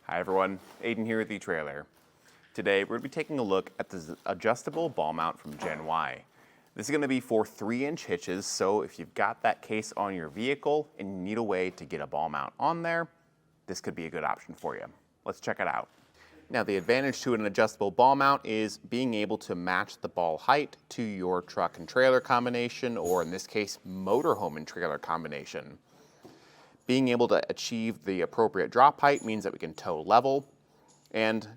Hi everyone, Aiden here with etrailer. Today we're going to be taking a look at this adjustable ball mount from Gen Y. This is going to be for 3-inch hitches, so if you've got that case on your vehicle and you need a way to get a ball mount on there, this could be a good option for you. Let's check it out. Now the advantage to an adjustable ball mount is being able to match the ball height to your truck and trailer combination, or in this case, motorhome and trailer combination. Being able to achieve the appropriate drop height means that we can tow level, and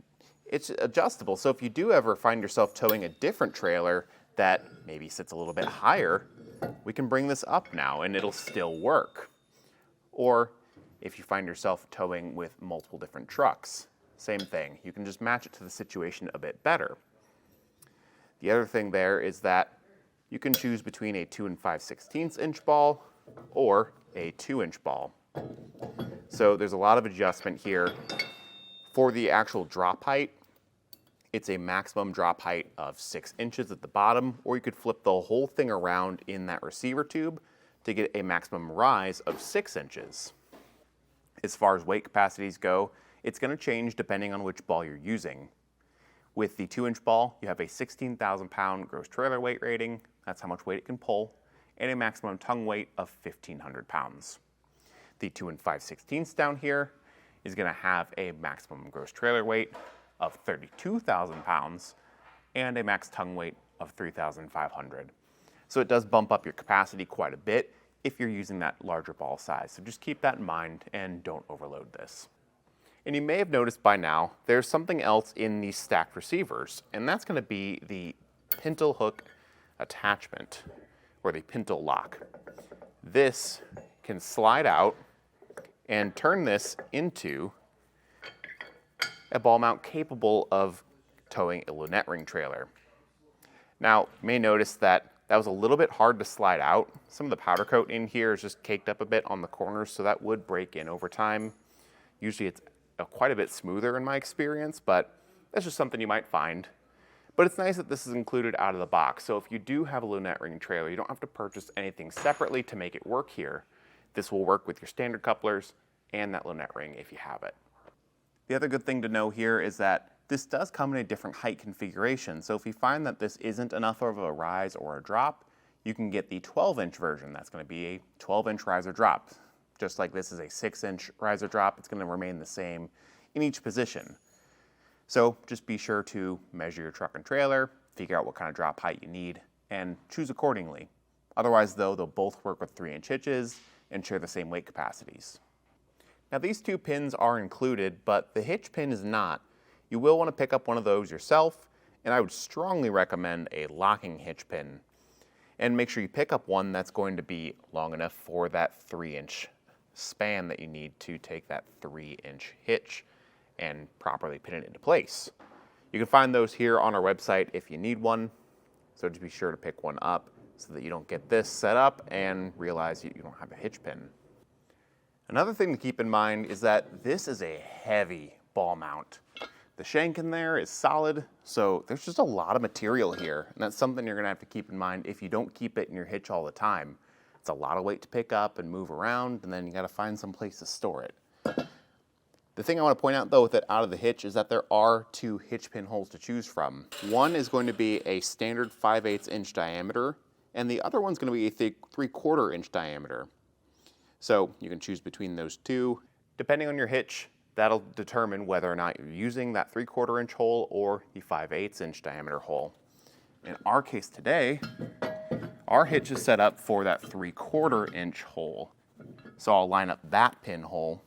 it's adjustable. So if you do ever find yourself towing a different trailer that maybe sits a little bit higher, we can bring this up now and it'll still work. Or if you find yourself towing with multiple different trucks, same thing. You can just match it to the situation a bit better. The other thing there is that you can choose between a 2 5/16 inch ball or a 2-inch ball. So there's a lot of adjustment here. For the actual drop height, it's a maximum drop height of 6 inches at the bottom, or you could flip the whole thing around in that receiver tube to get a maximum rise of 6 inches. As far as weight capacities go, it's going to change depending on which ball you're using. With the 2-inch ball, you have a 16,000 pound gross trailer weight rating. That's how much weight it can pull, and a maximum tongue weight of 1,500 pounds. The 2 5/16 down here is going to have a maximum gross trailer weight of 32,000 pounds and a max tongue weight of 3,500. So it does bump up your capacity quite a bit if you're using that larger ball size. So just keep that in mind and don't overload this. And you may have noticed by now, there's something else in these stacked receivers, and that's going to be the pintle hook attachment, or the pintle lock. This can slide out and turn this into a ball mount capable of towing a lunette ring trailer. Now, you may notice that was a little bit hard to slide out. Some of the powder coat in here is just caked up a bit on the corners, so that would break in over time. Usually it's quite a bit smoother in my experience, but that's just something you might find. But it's nice that this is included out of the box. So if you do have a lunette ring trailer, you don't have to purchase anything separately to make it work here. This will work with your standard couplers and that lunette ring if you have it. The other good thing to know here is that this does come in a different height configuration. So if you find that this isn't enough of a rise or a drop, you can get the 12-inch version. That's going to be a 12-inch riser drop. Just like this is a 6-inch riser drop, it's going to remain the same in each position. So just be sure to measure your truck and trailer, figure out what kind of drop height you need, and choose accordingly. Otherwise though, they'll both work with 3-inch hitches and share the same weight capacities. Now these two pins are included, but the hitch pin is not. You will want to pick up one of those yourself, and I would strongly recommend a locking hitch pin. And make sure you pick up one that's going to be long enough for that 3-inch span that you need to take that 3-inch hitch and properly pin it into place. You can find those here on our website if you need one, so just be sure to pick one up so that you don't get this set up and realize you don't have a hitch pin. Another thing to keep in mind is that this is a heavy ball mount. The shank in there is solid, so there's just a lot of material here, and that's something you're going to have to keep in mind if you don't keep it in your hitch all the time. It's a lot of weight to pick up and move around, and then you got to find some place to store it. The thing I want to point out though with it out of the hitch is that there are 2 hitch pin holes to choose from. One is going to be a standard 5/8 inch diameter, and the other one's going to be a 3/4 inch diameter. So you can choose between those two. Depending on your hitch, that'll determine whether or not you're using that 3/4 inch hole or the 5/8 inch diameter hole. In our case today, our hitch is set up for that 3/4 inch hole. So I'll line up that pinhole,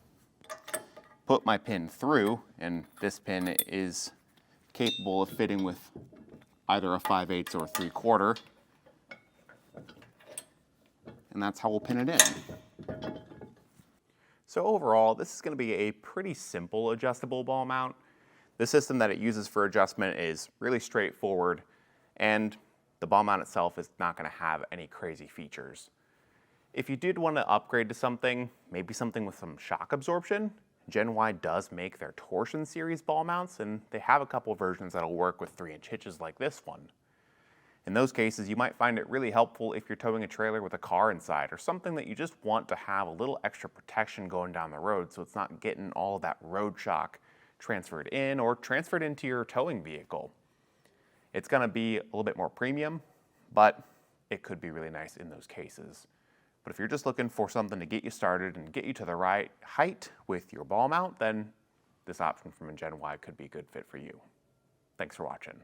put my pin through, and this pin is capable of fitting with either a 5/8 or a 3/4. And that's how we'll pin it in. So overall, this is going to be a pretty simple adjustable ball mount. The system that it uses for adjustment is really straightforward, and the ball mount itself is not going to have any crazy features. If you did want to upgrade to something, maybe something with some shock absorption, Gen Y does make their torsion series ball mounts, and they have a couple versions that'll work with 3-inch hitches like this one. In those cases, you might find it really helpful if you're towing a trailer with a car inside or something that you just want to have a little extra protection going down the road so it's not getting all of that road shock transferred in or transferred into your towing vehicle. It's going to be a little bit more premium, but it could be really nice in those cases. But if you're just looking for something to get you started and get you to the right height with your ball mount, then this option from Gen Y could be a good fit for you. Thanks for watching.